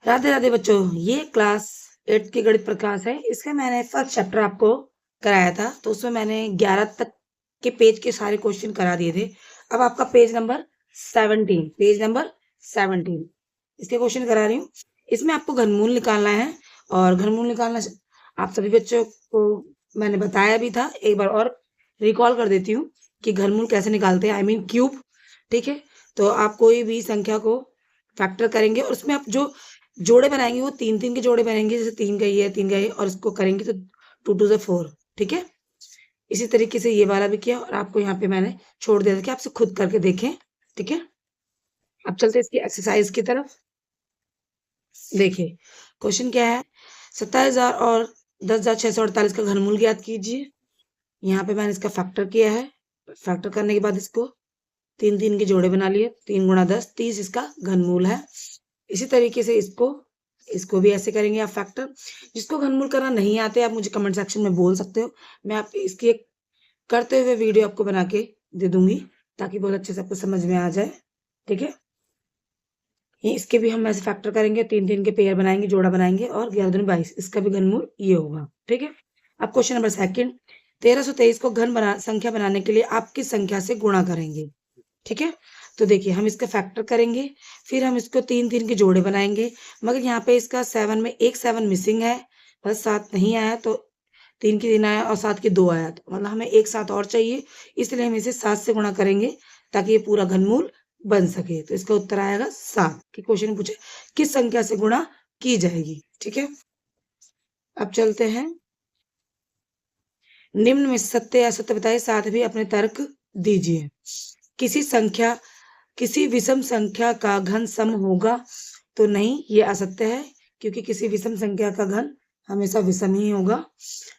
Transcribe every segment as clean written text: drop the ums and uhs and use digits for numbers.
राधे राधे बच्चों, ये क्लास 8 की गणित प्रकाश है। इसका मैंने फर्स्ट चैप्टर आपको कराया था, तो उसमें मैंने 11 तक के पेज के सारे क्वेश्चन करा दिए थे। अब आपका पेज नंबर 17 इसके क्वेश्चन करा रही हूँ। इसमें आपको घनमूल निकालना है, और घनमूल निकालना आप सभी बच्चों को मैंने बताया भी था। एक बार और रिकॉल कर देती हूँ कि घनमूल कैसे निकालते हैं, आई मीन क्यूब। ठीक है, तो आप कोई भी संख्या को फैक्टर करेंगे और उसमें आप जो जोड़े बनाएंगे वो 3 3 के जोड़े बनेंगे। जैसे 3 का ये है, 3 का ये, और इसको करेंगे तो 2 2 4। ठीक है, इसी तरीके से ये वाला भी किया, और आपको यहाँ पे मैंने छोड़ दिया था कि आपसे खुद करके देखें। ठीक है, अब चलते इसकी एक्सरसाइज की तरफ। देखिए क्वेश्चन क्या है, 27,000 और 10,648 का घनमूल ज्ञात कीजिए। यहाँ पे मैंने इसका फैक्टर किया है। फैक्टर करने के बाद इसको 3 3 के जोड़े बना लिए। 3 गुणा 10 30 इसका घनमूल है। इसी तरीके से इसको भी ऐसे करेंगे आप फैक्टर। जिसको घनमूल करना नहीं आते आप मुझे कमेंट सेक्शन में बोल सकते हो, मैं आप इसकी एक करते हुए वीडियो आपको बना के दे दूंगी, ताकि बहुत अच्छे से आपको समझ में आ जाए। ठीक है, ये इसके भी हम ऐसे फैक्टर करेंगे, 3 3 के पेयर बनाएंगे, जोड़ा बनाएंगे, और 11 दूनी 22, इसका भी घनमूल ये होगा। ठीक है, अब क्वेश्चन नंबर सेकंड, 1323 को संख्या बनाने के लिए आप किस संख्या से गुणा करेंगे। ठीक है, तो देखिए हम इसका फैक्टर करेंगे, फिर हम इसको 3 3 के जोड़े बनाएंगे। मगर यहाँ पे इसका 7 में एक 7 मिसिंग है, बस 7 नहीं आया, तो 3 की 3 आया और 7 की 2 आया, तो मतलब हमें एक 7 और चाहिए। इसलिए हम इसे 7 से गुणा करेंगे ताकि ये पूरा घनमूल बन सके। तो इसका उत्तर आएगा 7। कि क्वेश्चन पूछे किस संख्या से गुणा की जाएगी। ठीक है, अब चलते हैं, निम्न में सत्य या असत्य बताइए, साथ भी अपने तर्क दीजिए। किसी विषम संख्या का घन सम होगा, तो नहीं, ये असत्य है, क्योंकि किसी विषम संख्या का घन हमेशा विषम ही होगा।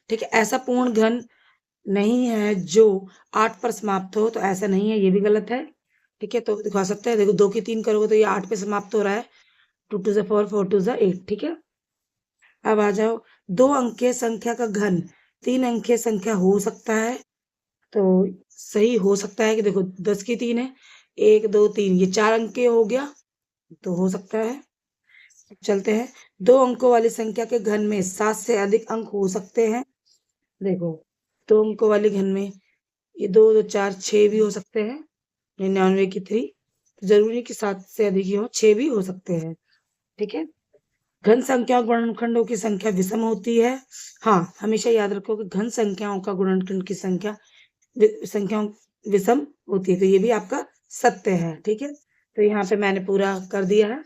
ठीक है, ऐसा पूर्ण घन नहीं है जो 8 पर समाप्त हो, तो ऐसा नहीं है, ये भी गलत है। ठीक है, तो दिखा सकते हैं, देखो 2 की 3 करोगे तो ये 8 पे समाप्त हो रहा है। 2 2 4 4 2 8। ठीक है, अब आ जाओ, 2 अंकीय संख्या का घन 3 अंकीय संख्या हो सकता है, तो सही हो सकता है कि देखो 10 की 3 है, 1 2 3, ये 4 अंक हो गया, तो हो सकता है। चलते हैं, 2 अंकों वाली संख्या के घन में 7 से अधिक अंक हो सकते हैं। देखो 2 अंकों वाले घन में ये 2 2 4 6 भी हो सकते हैं, 99 की 3, तो जरूरी नहीं कि 7 से अधिक ही हो, 6 भी हो सकते हैं। ठीक है, घन संख्याओं गुणनखंडों की संख्या विषम होती है। हाँ, हमेशा याद रखो कि घन संख्याओं का गुणनखंड की संख्याओं विषम होती है, तो ये भी आपका सत्य है। ठीक है, तो यहाँ पे मैंने पूरा कर दिया है।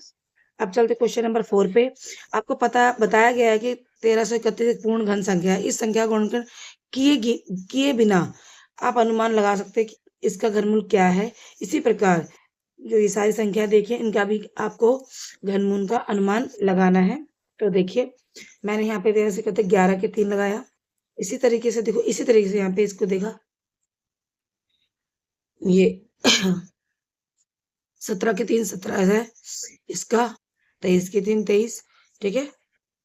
अब चलते क्वेश्चन नंबर 4 पे। आपको बताया गया है कि 1331 एक पूर्ण घन संख्या है। इस संख्या का गुणनखंड किए बिना आप अनुमान लगा सकते हैं कि इसका घनमूल क्या है। इसी प्रकार जो ये सारी संख्या देखिए, इनका भी आपको घनमूल का अनुमान लगाना है। तो देखिए मैंने यहाँ पे 13 से कहते 11 के 3 लगाया। इसी तरीके से देखो, इसी तरीके से यहाँ पे इसको देखा, ये 17 के 3 17 है इसका, 23 के 3 23। ठीक है,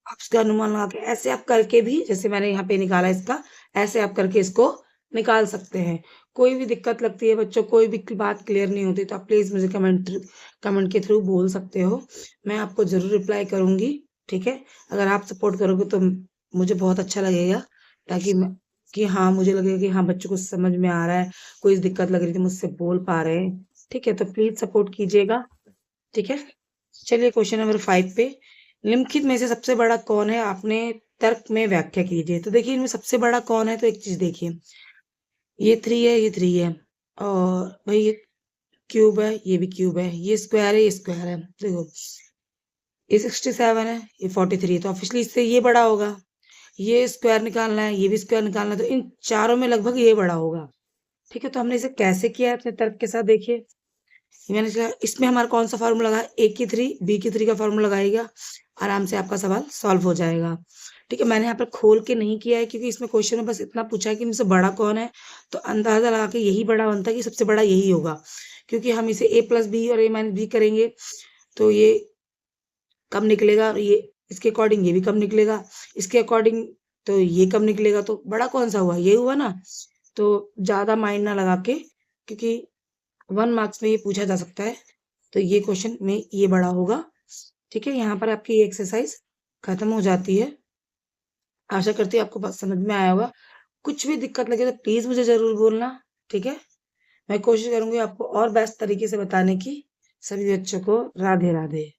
आप इसका अनुमान लगा के ऐसे आप करके भी, जैसे मैंने यहाँ पे निकाला इसका, ऐसे आप करके इसको निकाल सकते हैं। कोई भी दिक्कत लगती है बच्चों, कोई भी बात क्लियर नहीं होती, तो आप प्लीज मुझे कमेंट के थ्रू बोल सकते हो, मैं आपको जरूर रिप्लाई करूंगी। ठीक है, अगर आप सपोर्ट करोगे तो मुझे बहुत अच्छा लगेगा, ताकि कि हाँ, मुझे लगेगा कि हाँ बच्चों को समझ में आ रहा है, कोई दिक्कत लग रही थी मुझसे बोल पा रहे हैं। ठीक है, तो प्लीज सपोर्ट कीजिएगा। ठीक है, चलिए क्वेश्चन नंबर 5 पे, निम्नलिखित में से सबसे बड़ा कौन है, आपने तर्क में व्याख्या कीजिए। तो देखिए इनमें सबसे बड़ा कौन है, तो एक चीज देखिए, ये 3 है, ये 3 है, और भाई ये क्यूब है, ये भी क्यूब है, ये स्क्वायर है, ये स्क्वायर है। देखो ये 67 है, ये 43 है, तो ऑब्वियसली इससे ये बड़ा होगा। ये स्क्वायर निकालना है, ये भी स्क्वायर निकालना है, तो इन चारों में लगभग ये बड़ा होगा। ठीक है, तो हमने इसे कैसे किया है अपने तर्क के साथ, देखिए मैंने कहा इसमें हमारा कौन सा फॉर्मूला लगा, ए की 3 बी की 3 का फॉर्मूला लगाएगा, आराम से आपका सवाल सॉल्व हो जाएगा। ठीक है, मैंने यहाँ पर खोल के नहीं किया है, क्योंकि इसमें क्वेश्चन में बस इतना पूछा है कि इनसे बड़ा कौन है, तो अंदाजा लगा के यही बड़ा बनता है कि सबसे बड़ा यही होगा। क्योंकि हम इसे a प्लस बी और a माइनस बी करेंगे, तो ये कम निकलेगा, और ये इसके अकॉर्डिंग ये भी कम निकलेगा, इसके अकॉर्डिंग तो ये कम निकलेगा, तो बड़ा कौन सा हुआ, ये हुआ ना। तो ज्यादा माइंड ना लगा के, क्योंकि 1 मार्क्स में ये पूछा जा सकता है, तो ये क्वेश्चन में ये बड़ा होगा। ठीक है, यहाँ पर आपकी ये एक्सरसाइज खत्म हो जाती है। आशा करती हूँ आपको बात समझ में आया होगा। कुछ भी दिक्कत लगे तो प्लीज़ मुझे ज़रूर बोलना, ठीक है? मैं कोशिश करूँगी आपको और बेस्ट तरीके से बताने की। सभी बच्चों को राधे-राधे।